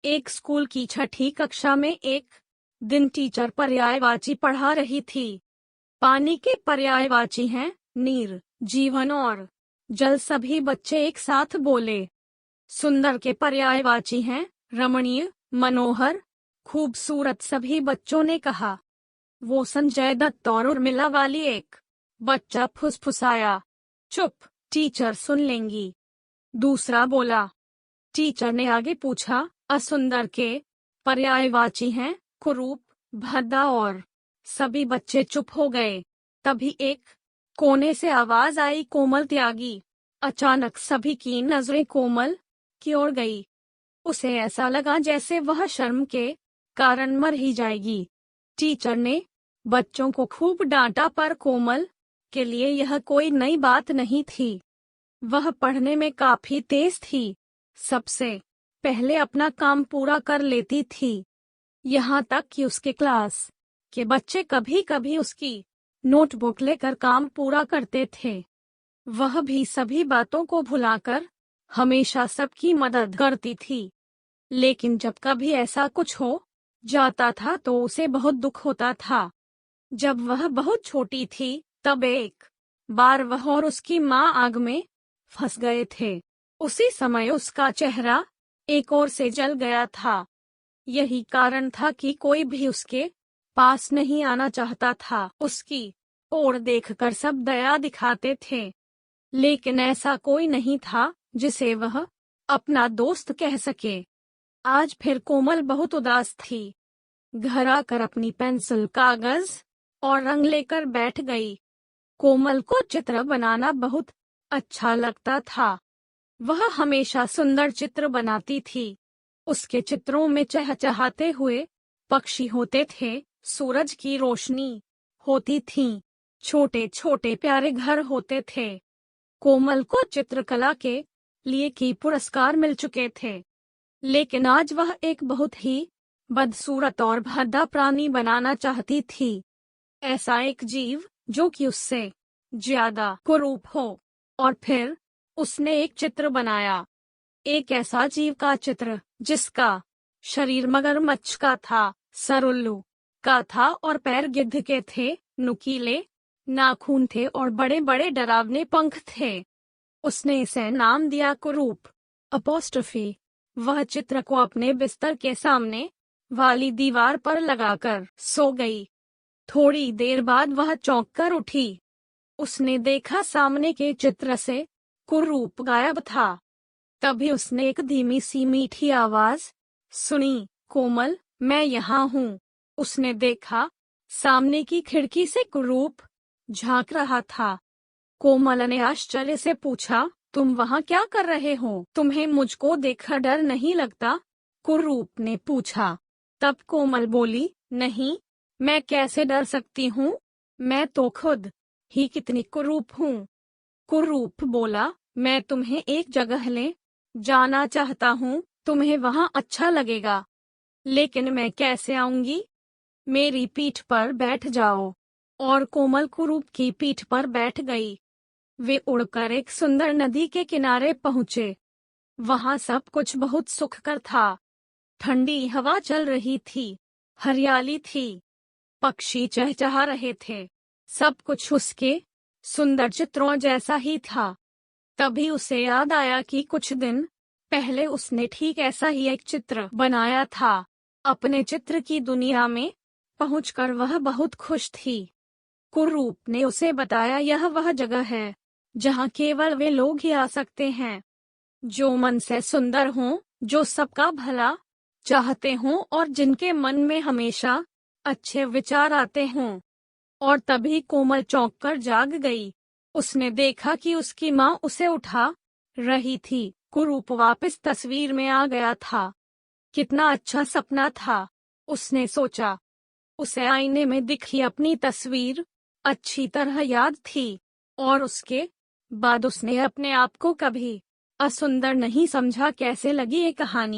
एक स्कूल की छठी कक्षा में एक दिन टीचर पर्यायवाची पढ़ा रही थी। पानी के पर्यायवाची हैं नीर, जीवन और जल। सभी बच्चे एक साथ बोले। सुंदर के पर्यायवाची हैं रमणीय, मनोहर, खूबसूरत। सभी बच्चों ने कहा। वो संजय दत्त और उर्मिला वाली एक बच्चा फुसफुसाया। चुप, टीचर सुन लेंगी। दूसरा बोला। टीचर ने आगे पूछा, असुंदर के पर्यायवाची हैं कुरूप, भद्दा और। सभी बच्चे चुप हो गए। तभी एक कोने से आवाज आई, कोमल त्यागी। अचानक सभी की नजरें कोमल की ओर गई। उसे ऐसा लगा जैसे वह शर्म के कारण मर ही जाएगी। टीचर ने बच्चों को खूब डांटा, पर कोमल के लिए यह कोई नई बात नहीं थी। वह पढ़ने में काफी तेज थी। सबसे पहले अपना काम पूरा कर लेती थी। यहाँ तक कि उसके क्लास के बच्चे कभी कभी उसकी नोटबुक लेकर काम पूरा करते थे। वह भी सभी बातों को भुलाकर हमेशा सबकी मदद करती थी। लेकिन जब कभी ऐसा कुछ हो जाता था तो उसे बहुत दुख होता था। जब वह बहुत छोटी थी तब एक बार वह और उसकी माँ आग में फंस गए थे। उसी समय उसका चेहरा एक ओर से जल गया था। यही कारण था कि कोई भी उसके पास नहीं आना चाहता था। उसकी ओर देखकर सब दया दिखाते थे, लेकिन ऐसा कोई नहीं था जिसे वह अपना दोस्त कह सके। आज फिर कोमल बहुत उदास थी। घर आकर अपनी पेंसिल, कागज और रंग लेकर बैठ गई। कोमल को चित्र बनाना बहुत अच्छा लगता था। वह हमेशा सुंदर चित्र बनाती थी। उसके चित्रों में चहचहाते हुए पक्षी होते थे, सूरज की रोशनी होती थी, छोटे छोटे प्यारे घर होते थे। कोमल को चित्रकला के लिए की पुरस्कार मिल चुके थे, लेकिन आज वह एक बहुत ही बदसूरत और भद्दा प्राणी बनाना चाहती थी। ऐसा एक जीव जो कि उससे ज्यादा कुरूप हो। और फिर उसने एक चित्र बनाया। एक ऐसा जीव का चित्र जिसका शरीर मगरमच्छ का था, सर उल्लू का था और पैर गिद्ध के थे, नुकीले नाखून थे और बड़े बड़े डरावने पंख थे। उसने इसे नाम दिया कुरूप अपोस्ट्रोफी। वह चित्र को अपने बिस्तर के सामने वाली दीवार पर लगाकर सो गई। थोड़ी देर बाद वह चौंक कर उठी। उसने देखा सामने के चित्र से कुरूप गायब था। तभी उसने एक धीमी सी मीठी आवाज सुनी, कोमल, मैं यहाँ हूँ। उसने देखा सामने की खिड़की से कुरूप झांक रहा था। कोमल ने आश्चर्य से पूछा, तुम वहाँ क्या कर रहे हो? तुम्हें मुझको देखकर डर नहीं लगता? कुरूप ने पूछा। तब कोमल बोली, नहीं, मैं कैसे डर सकती हूँ? मैं तो खुद ही कितनी कुरूप हूँ। कुरूप बोला, मैं तुम्हें एक जगह ले जाना चाहता हूँ, तुम्हें वहाँ अच्छा लगेगा। लेकिन मैं कैसे आऊंगी? मेरी पीठ पर बैठ जाओ। और कोमल कुरूप की पीठ पर बैठ गई। वे उड़कर एक सुंदर नदी के किनारे पहुँचे। वहाँ सब कुछ बहुत सुखकर था। ठंडी हवा चल रही थी, हरियाली थी, पक्षी चहचहा रहे थे। सब कुछ उसके सुंदर चित्रों जैसा ही था। तभी उसे याद आया कि कुछ दिन पहले उसने ठीक ऐसा ही एक चित्र बनाया था। अपने चित्र की दुनिया में पहुंचकर वह बहुत खुश थी। कुरूप ने उसे बताया, यह वह जगह है जहां केवल वे लोग ही आ सकते हैं जो मन से सुंदर हों, जो सबका भला चाहते हों और जिनके मन में हमेशा अच्छे विचार आते हों। और तभी कोमल चौंक कर जाग गई। उसने देखा कि उसकी माँ उसे उठा रही थी। कुरूप वापस तस्वीर में आ गया था। कितना अच्छा सपना था, उसने सोचा। उसे आईने में दिखी अपनी तस्वीर अच्छी तरह याद थी और उसके बाद उसने अपने आप को कभी असुंदर नहीं समझा। कैसे लगी ये कहानी?